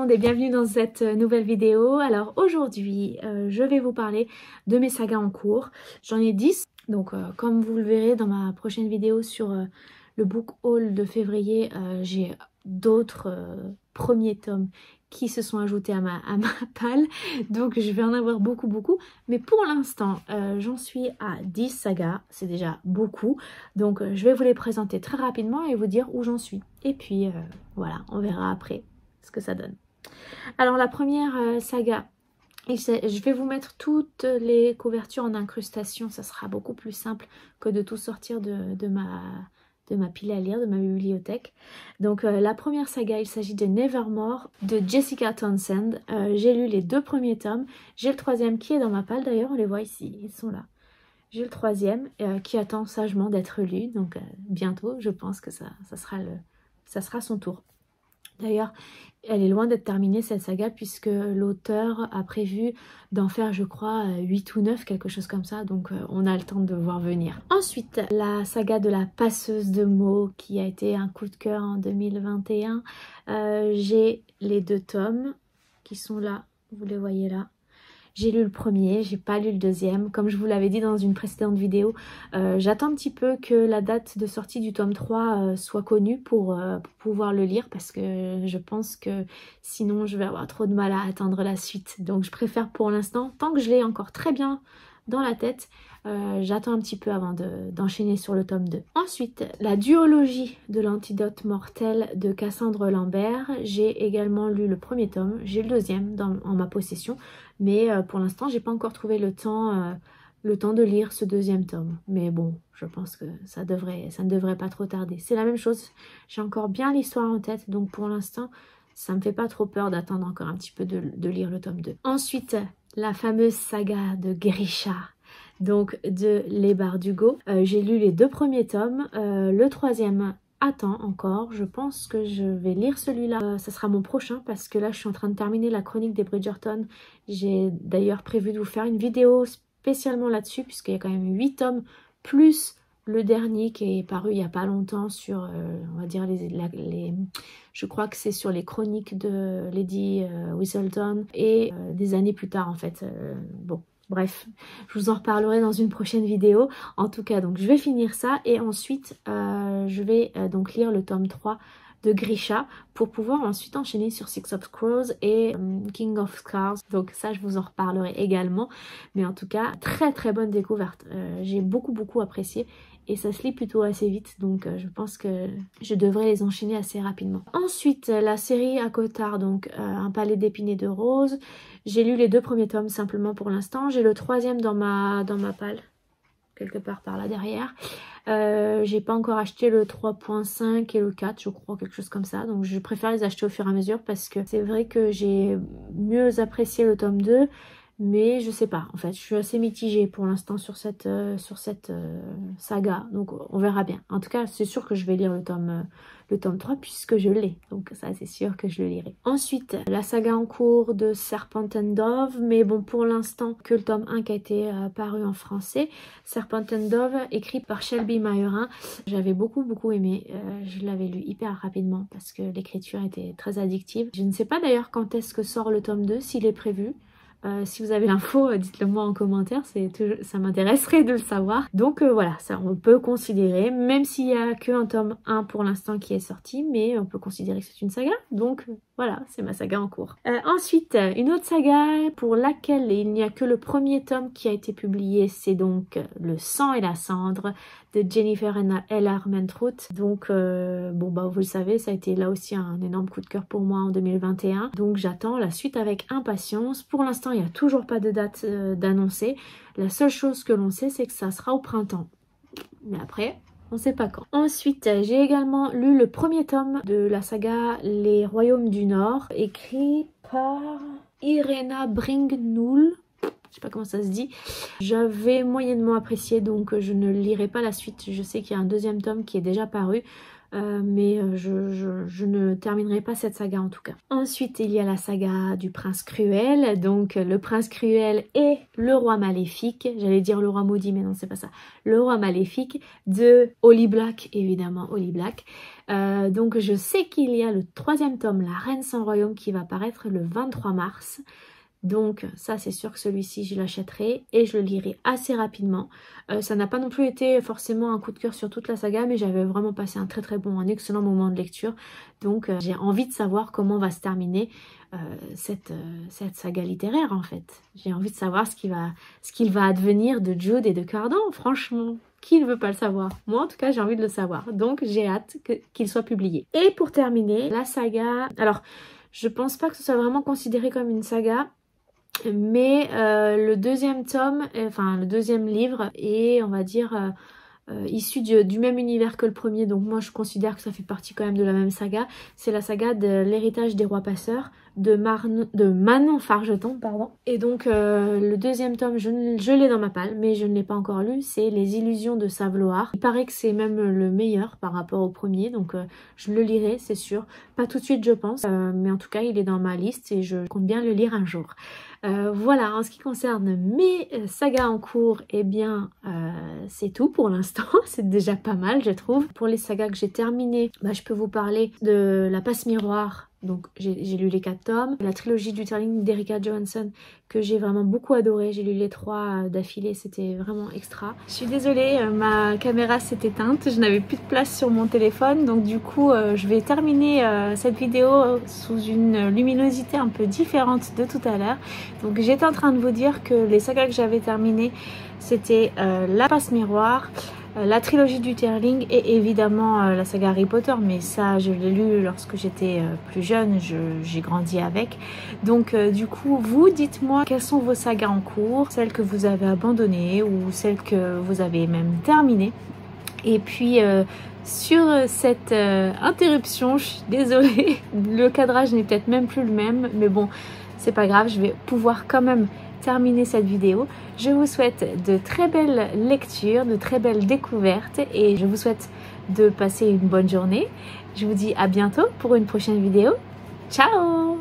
monde et bienvenue dans cette nouvelle vidéo. Alors aujourd'hui, je vais vous parler de mes sagas en cours. J'en ai 10, donc comme vous le verrez dans ma prochaine vidéo sur le book haul de février, j'ai d'autres premiers tomes qui se sont ajoutés à ma palle. Donc je vais en avoir beaucoup. Mais pour l'instant, j'en suis à 10 sagas. C'est déjà beaucoup. Donc je vais vous les présenter très rapidement et vous dire où j'en suis. Et puis voilà, on verra après ce que ça donne. Alors la première saga, je vais vous mettre toutes les couvertures en incrustation. Ça sera beaucoup plus simple que de tout sortir de ma pile à lire, de ma bibliothèque. Donc la première saga, il s'agit de Nevermore de Jessica Townsend. J'ai lu les 2 premiers tomes. J'ai le 3e qui est dans ma palle d'ailleurs, on les voit ici, ils sont là. J'ai le 3e qui attend sagement d'être lu. Donc bientôt, je pense que ça sera son tour. D'ailleurs, elle est loin d'être terminée cette saga puisque l'auteur a prévu d'en faire je crois 8 ou 9, quelque chose comme ça, donc on a le temps de voir venir. Ensuite, la saga de la passeuse de mots qui a été un coup de cœur en 2021. J'ai les 2 tomes qui sont là, vous les voyez là. J'ai lu le premier, j'ai pas lu le 2e. Comme je vous l'avais dit dans une précédente vidéo, j'attends un petit peu que la date de sortie du tome 3 soit connue pour pouvoir le lire parce que je pense que sinon je vais avoir trop de mal à attendre la suite. Donc je préfère pour l'instant, tant que je l'ai encore très bien dans la tête, j'attends un petit peu avant d'enchaîner sur le tome 2. Ensuite, la duologie de l'antidote mortel de Cassandre Lambert. J'ai également lu le premier tome, j'ai le 2e en ma possession, mais pour l'instant j'ai pas encore trouvé le temps de lire ce 2e tome. Mais bon, je pense que ça ne devrait pas trop tarder. C'est la même chose, j'ai encore bien l'histoire en tête, donc pour l'instant ça me fait pas trop peur d'attendre encore un petit peu de lire le tome 2. Ensuite, la fameuse saga de Grisha, donc de Les Bardugo. J'ai lu les 2 premiers tomes, le 3e attend encore. Je pense que je vais lire celui-là, ça sera mon prochain parce que là je suis en train de terminer la chronique des Bridgerton. J'ai d'ailleurs prévu de vous faire une vidéo spécialement là-dessus puisqu'il y a quand même 8 tomes plus le dernier qui est paru il n'y a pas longtemps sur, on va dire, je crois que c'est sur les chroniques de Lady Whistledown et des années plus tard en fait. Bon, bref, je vous en reparlerai dans une prochaine vidéo. En tout cas, donc je vais finir ça et ensuite je vais donc lire le tome 3 de Grisha pour pouvoir ensuite enchaîner sur Six of Crows et King of Scars. Donc ça je vous en reparlerai également, mais en tout cas très bonne découverte. J'ai beaucoup apprécié et ça se lit plutôt assez vite, donc je pense que je devrais les enchaîner assez rapidement. Ensuite, la série à Cotard, donc Un palais d'épines et de roses. J'ai lu les 2 premiers tomes simplement pour l'instant. J'ai le 3e dans ma palle, quelque part par là derrière. J'ai pas encore acheté le 3.5 et le 4, je crois, quelque chose comme ça. Donc je préfère les acheter au fur et à mesure parce que c'est vrai que j'ai mieux apprécié le tome 2. Mais je sais pas, en fait, je suis assez mitigée pour l'instant sur cette saga, donc on verra bien. En tout cas, c'est sûr que je vais lire le tome 3 puisque je l'ai, donc ça c'est sûr que je le lirai. Ensuite, la saga en cours de Serpent and Dove, mais bon, pour l'instant, que le tome 1 qui a été paru en français. Serpent and Dove, écrit par Shelby Mayerin. J'avais beaucoup aimé, je l'avais lu hyper rapidement parce que l'écriture était très addictive. Je ne sais pas d'ailleurs quand est-ce que sort le tome 2, s'il est prévu. Si vous avez l'info, dites-le moi en commentaire, ça m'intéresserait de le savoir. Donc voilà, ça on peut considérer, même s'il n'y a qu'un tome 1 pour l'instant qui est sorti, mais on peut considérer que c'est une saga. Donc voilà, c'est ma saga en cours. Ensuite, une autre saga pour laquelle il n'y a que le premier tome qui a été publié, c'est donc Le sang et la cendre de Jennifer L. Armentrout. Donc bon bah vous le savez, ça a été là aussi un énorme coup de cœur pour moi en 2021. Donc j'attends la suite avec impatience. Pour l'instant, il n'y a toujours pas de date d'annoncer. La seule chose que l'on sait, c'est que ça sera au printemps. Mais après, on ne sait pas quand. Ensuite, j'ai également lu le premier tome de la saga Les Royaumes du Nord, écrit par Irena Bringnul. Je sais pas comment ça se dit. J'avais moyennement apprécié, donc je ne lirai pas la suite. Je sais qu'il y a un 2e tome qui est déjà paru. mais je ne terminerai pas cette saga en tout cas. Ensuite, il y a la saga du prince cruel, donc le prince cruel et le roi maléfique, j'allais dire le roi maudit mais non c'est pas ça, le roi maléfique de Holly Black, évidemment Holly Black. Donc je sais qu'il y a le 3e tome, La Reine sans royaume, qui va paraître le 23 mars. Donc ça c'est sûr que celui-ci je l'achèterai et je le lirai assez rapidement. Ça n'a pas non plus été forcément un coup de cœur sur toute la saga, mais j'avais vraiment passé un un excellent moment de lecture. Donc j'ai envie de savoir comment va se terminer cette saga littéraire en fait. J'ai envie de savoir ce qu'il va advenir de Jude et de Cardan, franchement. Qui ne veut pas le savoir? Moi en tout cas j'ai envie de le savoir. Donc j'ai hâte qu'il soit publié. Et pour terminer, la saga... Alors je pense pas que ce soit vraiment considéré comme une saga. Mais le 2e tome, enfin le 2e livre est, on va dire, issu du même univers que le premier. Donc moi je considère que ça fait partie quand même de la même saga. C'est la saga de l'héritage des rois passeurs de Manon Fargeton, pardon. Et donc le 2e tome, je l'ai dans ma palle, mais je ne l'ai pas encore lu. C'est Les Illusions de Savloar. Il paraît que c'est même le meilleur par rapport au premier, donc je le lirai, c'est sûr. Pas tout de suite je pense, mais en tout cas il est dans ma liste et je compte bien le lire un jour. Voilà, en ce qui concerne mes sagas en cours, eh bien c'est tout pour l'instant, c'est déjà pas mal je trouve. Pour les sagas que j'ai terminées, je peux vous parler de La Passe Miroir. Donc j'ai lu les 4 tomes, la trilogie du Terling d'Erika Johansson que j'ai vraiment beaucoup adoré, j'ai lu les 3 d'affilée, c'était vraiment extra. Je suis désolée, ma caméra s'est éteinte, je n'avais plus de place sur mon téléphone, donc du coup je vais terminer cette vidéo sous une luminosité un peu différente de tout à l'heure. Donc j'étais en train de vous dire que les sagas que j'avais terminées, c'était La Passe Miroir, la trilogie du Terling et évidemment la saga Harry Potter, mais ça je l'ai lu lorsque j'étais plus jeune, j'ai grandi avec. Donc du coup vous dites-moi quelles sont vos sagas en cours, celles que vous avez abandonnées ou celles que vous avez même terminées. Et puis sur cette interruption, je suis désolée, le cadrage n'est peut-être même plus le même, mais bon c'est pas grave, je vais pouvoir quand même terminer cette vidéo. Je vous souhaite de très belles lectures, de très belles découvertes et je vous souhaite de passer une bonne journée. Je vous dis à bientôt pour une prochaine vidéo. Ciao!